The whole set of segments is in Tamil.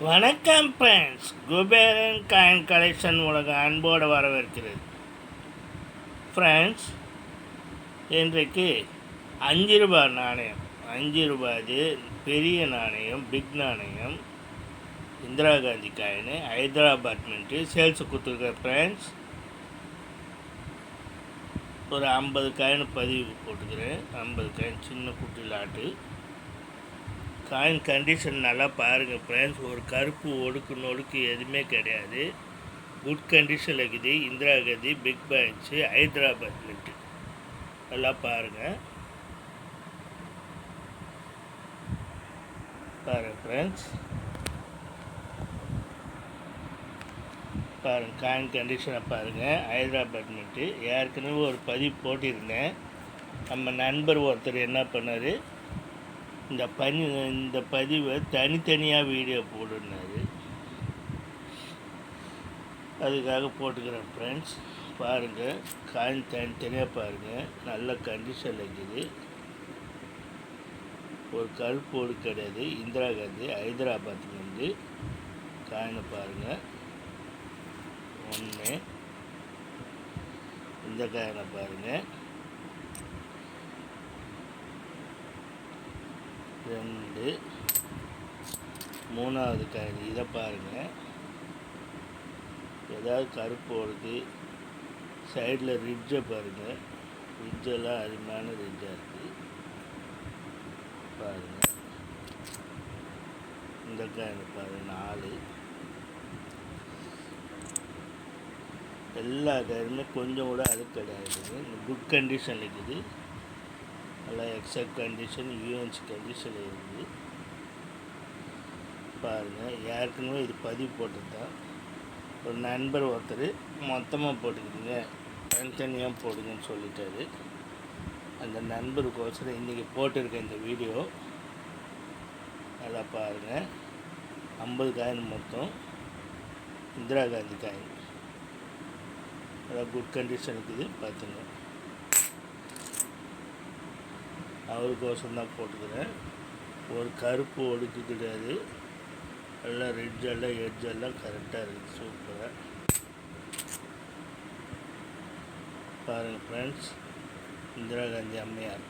வணக்கம் ஃப்ரெண்ட்ஸ், குபேரன் காயின் கலெக்ஷன் உலக அன்போடு வரவேற்கிறது. ஃப்ரெண்ட்ஸ், இன்றைக்கு 5 ரூபாய் நாணயம், 5 ரூபாய் பெரிய நாணயம், பிக் நாணயம், Indira Gandhi coin, Hyderabad mint sales கொடுத்துருக்கேன். ஃப்ரெண்ட்ஸ், ஒரு 50 காயின் பதிவு போட்டுக்கிறேன். 50 காயின் சின்ன குட்டி லாட்டு. காயின் கண்டிஷன் நல்லா பாருங்கள் ஃப்ரெண்ட்ஸ். ஒரு கருப்பு ஒடுக்கு எதுவுமே கிடையாது. குட் கண்டிஷனில் இருக்குது. இந்திரா காந்தி, பிக் பேங்க்ஸு, ஹைதராபாத் மின்ட்டு. நல்லா பாருங்கள் ஃப்ரெண்ட்ஸ். பாருங்கள் காயின் கண்டிஷனை பாருங்கள். ஹைதராபாத் மின்ட்டு ஏற்கனவே ஒரு பதிவு போட்டிருந்தேன். நம்ம நண்பர் ஒருத்தர் என்ன பண்ணார், இந்த பதிவை தனித்தனியாக வீடியோ போடுனாரு. அதுக்காக போட்டுக்கிறேன் ஃப்ரெண்ட்ஸ். பாருங்கள், காயின் தனித்தனியாக பாருங்கள். நல்ல கண்டிஷனில் இருக்குது. ஒரு கருப்பு ஓடு கிடையாது. இந்திரா காந்தி, ஹைதராபாத்லேருந்து காயினை பாருங்கள். ஒன்று, இந்த காயினை பாருங்கள். 2, 3வது காயின் இதை பாருங்கள். ஏதாவது கருப்பு ஓடுது. சைடில் ரிட்ஜை பாருங்கள். ரிட்ஜெல்லாம் அருமையான ரிட்ஜாக இருக்குது பாருங்கள். இந்த காயின் பாருங்கள். 4, எல்லா காயினுமே கொஞ்சம் கூட அது கிடையாது. குட் கண்டிஷன் இருக்குது. நல்லா எக்ஸாக்ட் கண்டிஷன், யூஎன்சி கண்டிஷனில் இருக்குது பாருங்கள். ஏற்கனவே இது பதிவு போட்டுருந்தான். ஒரு நண்பர் ஒருத்தர் மொத்தமாக போட்டுக்கிட்டுங்க, தனித்தனியாக போடுங்கன்னு சொல்லிட்டாரு. அந்த நண்பருக்கோசரம் இன்றைக்கி போட்டிருக்கேன் இந்த வீடியோ. நல்லா பாருங்கள். 50 காயின் மொத்தம். இந்திரா காந்தி காயின் அதான் குட் கண்டிஷன் இருக்குது பார்த்துங்க. அவருக்கோசரம் தான் போட்டுக்கிறேன். ஒரு கருப்பு ஒடுக்கு கிடையாது. எல்லாம் ரிட்ஜெல்லாம் எட்ஜெல்லாம் கரெக்டாக இருக்குது. சூப்பராக பாருங்கள் ஃப்ரெண்ட்ஸ். இந்திரா காந்தி அம்மையார்,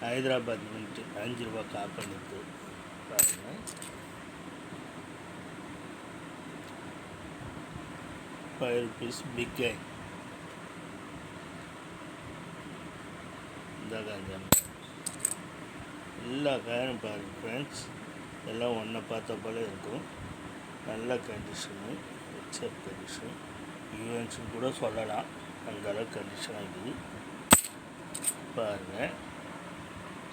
ஹைதராபாத் மின்ட்டு 5 ரூபாய் காப்பனிப்பு பாருங்கள். 5 rupees big coin, Indira Gandhi அம்மையார். எல்லா காயினும் பாருங்கள் ஃப்ரெண்ட்ஸ். எல்லாம் ஒன்றை பார்த்த போல இருக்கும். நல்ல கண்டிஷனு, எக்ஸப்ட் கண்டிஷன், யூஎன்ஸுன்னு கூட சொல்லலாம். அந்தளவுக்கு கண்டிஷனாக இருக்குது பாருங்கள்.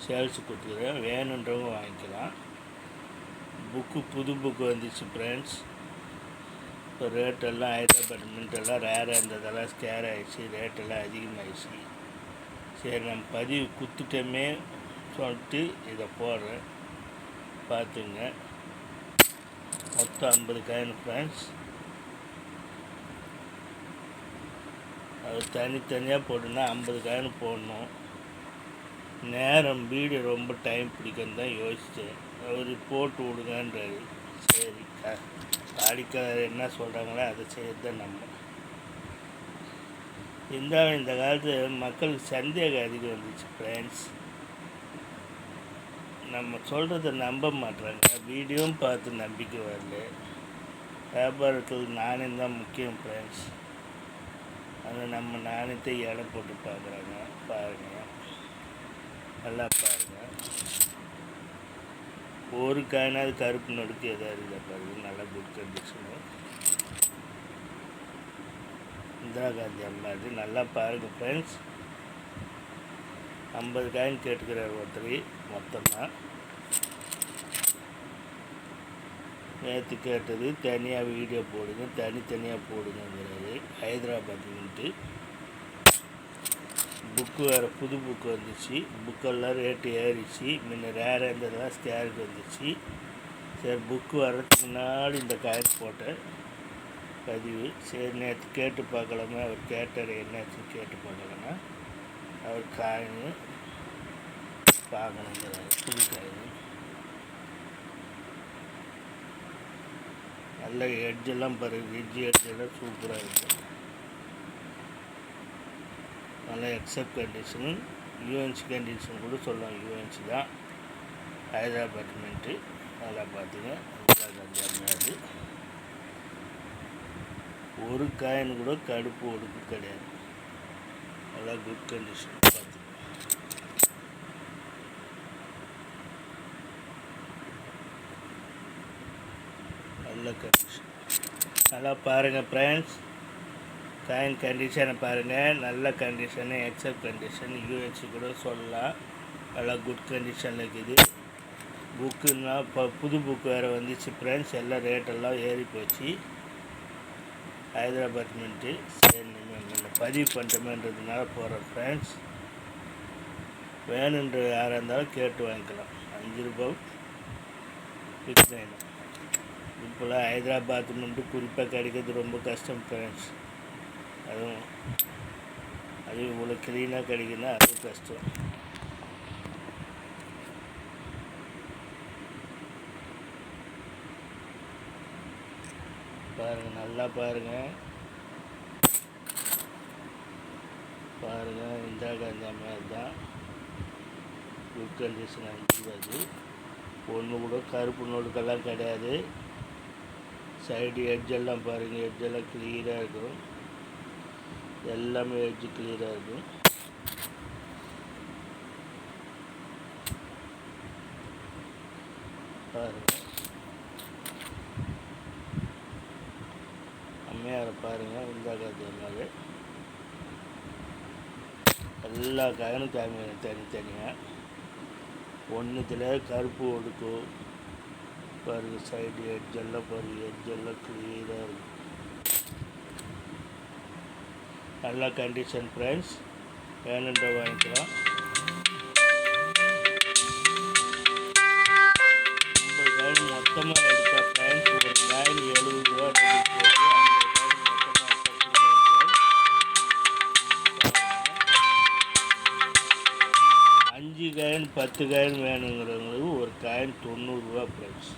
சேல்ஸு கொடுத்துக்கிறேன். வேணுன்றவங்க வாங்கிக்கலாம். புது புக்கு வந்துச்சு ஃப்ரெண்ட்ஸ். இப்போ ரேட்டெல்லாம் ஹைதராபாத் மின்ட்டெல்லாம் ரேராக இருந்ததெல்லாம் ஸ்கேர் ஆகிடுச்சு. ரேட்டெல்லாம் அதிகமாகிடுச்சு. சரி, நம்ம பதிவு குத்துட்டோமே சொல்லிட்டு இதை போடுறேன் பார்த்துங்க. மொத்தம் 50 காயின் ஃப்ரெண்ட்ஸ். அது தனித்தனியாக போட்டுன்னா 50 காயின் போடணும். நேரம் வீடியோ ரொம்ப டைம் பிடிக்குன்னு தான் யோசித்தேன். அவர் போட்டு விடுங்கன்றாரு. சரி, வாடிக்கையாளர் என்ன சொல்கிறாங்களோ அதை செய்யறது தான் நம்ம. இருந்தாலும் இந்த காலத்தில் மக்களுக்கு சந்தேகம் அதிகம் வந்துச்சு ஃப்ரெண்ட்ஸ். நம்ம சொல்கிறத நம்ப மாட்டுறாங்க. வீடியோவும் பார்த்து நம்பிக்கை வரல. வியாபாரத்துக்கு நாணயம் தான் முக்கியம் ஃப்ரெண்ட்ஸ். அதை நம்ம நாணயத்தை எடை போட்டு பார்க்குறாங்க. பாருங்கள், நல்லா பாருங்கள். ஒரு காயினாவது கருப்பு நடுக்கு எதாவது இதை பாருங்கள். நல்லா குட் கண்டிஷனு. இந்திரா காந்தி அம்மாது நல்லா பாருங்கள் ஃப்ரெண்ட்ஸ். 50 காயின் கேட்டுக்கிறார் ஒருத்தர் மொத்தமாக. நேற்று கேட்டது தனியாக வீடியோ போடுங்க, தனித்தனியாக போடுங்கிறாரு. ஹைதராபாத் மின்ட்டு புக்கு வேறு புது புக்கு வந்துச்சு. புக்கெல்லாம் ரேட்டு ஏறிச்சு. முன்ன ரேராக இருந்ததெல்லாம் ஸ்கேருக்கு வந்துச்சு. சரி, புக்கு வர்றதுக்கு முன்னாடி இந்த காயின் போட்ட பதிவு. சரி, நேற்று கேட்டு பார்க்கலாமே. அவர் கேட்டார் என்னாச்சுன்னு கேட்டு பார்க்கலாமா. அவர் காயின் பார்க்கணுங்கிறாரு. புது காயின் நல்ல எட்ஜெல்லாம் பாருங்கள், எட்ஜெல்லாம் சூப்பராக இருக்கும். நல்லா எக்ஸப்ட் கண்டிஷன், யூஎன்சி கண்டிஷன் கூட சொல்லலாம். யூஎன்சி தான் ஹைதராபாத் மின்ட்டு. நல்லா பார்த்துங்க, அது ஒரு காயின் கூட கடுப்பு ஒடுப்பு கிடையாது. நல்லா குட் கண்டிஷன் பார்த்துங்க. நல்ல கண்டிஷன். நல்லா பாருங்கள் ஃப்ரெண்ட்ஸ், காயின் கண்டிஷனை பாருங்கள். நல்ல கண்டிஷனு, எக்ஸப்ட் கண்டிஷன், யூஎன்சி கூட சொல்லலாம். நல்லா குட் கண்டிஷனில் இருக்குது. புக்குன்னா இப்போ புது புக்கு வேறு வந்துச்சு ஃப்ரெண்ட்ஸ். எல்லாம் ரேட்டெல்லாம் ஏறி போச்சு. ஹைதராபாத் மின்ட்டு. சரி, நீங்கள் பதிவு பண்ணுறமேன்றதுனால போகிறேன் ஃப்ரெண்ட்ஸ். வேணுன்ற யாராக இருந்தாலும் கேட்டு வாங்கிக்கலாம். 5 ரூபாய் விற்கிறேன். இப்போலாம் ஹைதராபாத் மின்ட்டு குறிப்பாக கிடைக்கிறது ரொம்ப கஷ்டம் ஃப்ரெண்ட்ஸ். அதுவும் இவ்வளோ க்ளீனாக கிடைக்குன்னா அதுவும் கஷ்டம். பாருங்கள், நல்லா பாருங்கள். இந்திரா காந்தி மாதிரி தான் குட் கண்டிஷன். 5 ரூபாய்க்கு ஒன்று கூட கருப்பு நோடுக்கெல்லாம் கிடையாது. சைடு எட்ஜெல்லாம் பாருங்கள், எட்ஜெல்லாம் கிளியராக இருக்கும். எல்லாமே எட்ஜு கிளியராக இருக்கும். பாருங்கள், அம்மையாரை பாருங்கள். இந்திரா காந்தி மாதிரி எல்லா காயினும் காமிங்க தனித்தனியாக. ஒன்றுத்தில் கருப்பு ஒடுக்கும் பாருங்கள். சைடு எட்ஜெல்லாம் பாருங்கள், எட்ஜெல்லாம் கிளியராக இருக்கும். நல்ல கண்டிஷன் ஃப்ரெண்ட்ஸ். வேணுன்ற வாங்கிக்கலாம். 50 காயின் மொத்தமாக எடுத்தா ஃப்ரெண்ட்ஸ் ஒரு காயின் 70 ரூபா போட்டு 5 காயின் 10 காயின் வேணுங்கிறவங்களுக்கு ஒரு காயின் 90 ரூபா ஃப்ரெண்ட்ஸ்.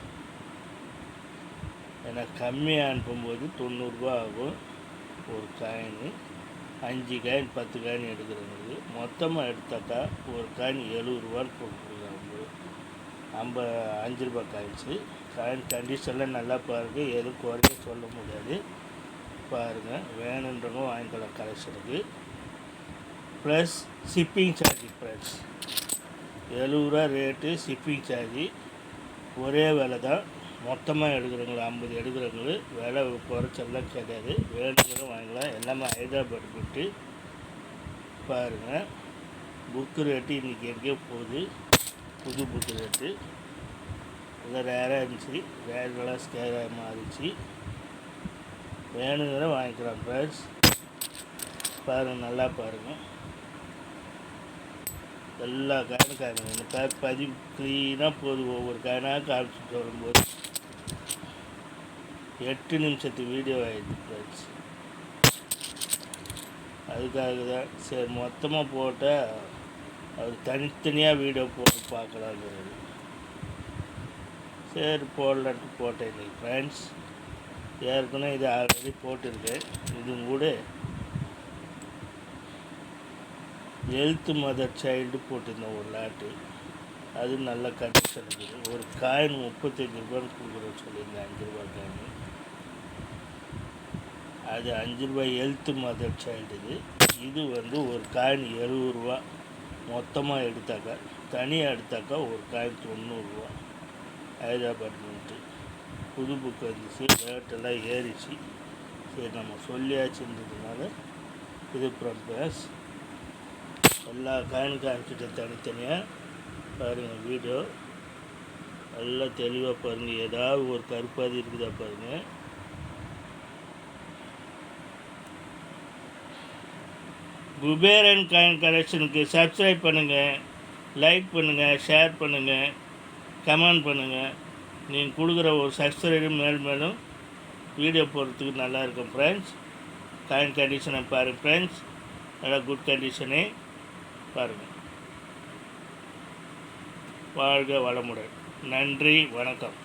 ஏன்னா கம்மியாக அனுப்பும்போது 90 ரூபா ஆகும் ஒரு காயின். 5 காயின் 10 காயின் எடுக்கிறவங்களுக்கு மொத்தமாக எடுத்தாக்கா ஒரு காயின் 70 ரூபான்னு போட்டுருக்காங்க. 5 ரூபா காயின்ஸு. காயின் கண்டிஷனில் நல்லா பாருங்கள், எதுவும் குறைய சொல்ல முடியாது. பாருங்கள், வேணுன்றவங்க வாங்கிக்கலாம் கலெக்ஷனுக்கு. Plus shipping charge friends. 70 ரூபா ரேட்டு, ஷிப்பிங் சார்ஜி ஒரே விலை தான். மொத்தமாக எடுக்கிறவங்க 50 எடுக்கிறவங்களுக்கு விலை குறைச்செல்லாம் கிடையாது. வேணுங்கிறதும் வாங்கலாம். எல்லாமே ஹைதராபாத் போட்டு பாருங்கள். புக்கு ரேட்டு இன்றைக்கி எங்கேயோ போகுது. புது புக்கு ரேட்டு எல்லாம் ரேராக இருந்துச்சு, ரேரெல்லாம் ஸ்கேராக மாறிச்சு. வேணுங்கிற வாங்கிக்கலாம் ஃப்ரெண்ட்ஸ். பாருங்கள், நல்லா பாருங்கள். எல்லா காயினும் காமிங்க. இந்த பதிவு க்ளீனாக போகுது. ஒவ்வொரு காயினாக காமிச்சிட்டு வரும்போது 8 நிமிஷத்து வீடியோ ஆகிடுது ஃப்ரெண்ட்ஸ். அதுக்காக தான் சரி மொத்தமாக போட்டால் அவர் தனித்தனியாக வீடியோ போட்டு பார்க்கலாங்கிறது. சரி போடலான்ட்டு போட்டேன் இன்றைக்கி ஃப்ரெண்ட்ஸ். ஏற்கனவே இது ஆல்ரெடி போட்டிருக்கேன். இதுவும் கூட ஹெல்த் மதர் சைல்டு போட்டிருந்தேன் ஒரு லாட்டு. அது நல்ல கண்டிஷன் இருக்குது. ஒரு காயின் 35 ரூபான்னு கொடுக்குறேன்னு சொல்லியிருந்தேன். 5 ரூபா காயின். அது 5 ரூபாய் ஹெல்த் மதர் சைல்டு. இது ஒரு காயின் 70 ரூபா. மொத்தமாக எடுத்தாக்கா, தனியாக எடுத்தாக்கா ஒரு காயின் 90 ரூபா. ஹைதராபாத் மின்ட்டு. புது புக்கு வந்துச்சு, ரேட்டெல்லாம் ஏறிச்சு. சரி நம்ம சொல்லியாச்சுன்றதுனால இது ப்ரொபஸ். எல்லா காயினும் காமிச்சிட்டு தனித்தனியாக பாருங்கள். வீடியோ நல்லா தெளிவாக பாருங்கள். ஏதாவது ஒரு கருப்பாதி இருக்குதா பாருங்கள். குபேரன் காயின் கலெக்ஷனுக்கு சப்ஸ்கிரைப் பண்ணுங்கள், லைக் பண்ணுங்கள், ஷேர் பண்ணுங்கள், கமெண்ட் பண்ணுங்கள். நீங்கள் கொடுக்குற ஒரு சப்ஸ்கிரைபர் மேலும் வீடியோ போடுறதுக்கு நல்லாயிருக்கும் ஃப்ரெண்ட்ஸ். காயின் கண்டிஷனை பாருங்கள் ஃப்ரெண்ட்ஸ். நல்லா குட் கண்டிஷனே பாருங்கள். வாழ்க வளமுடன். நன்றி, வணக்கம்.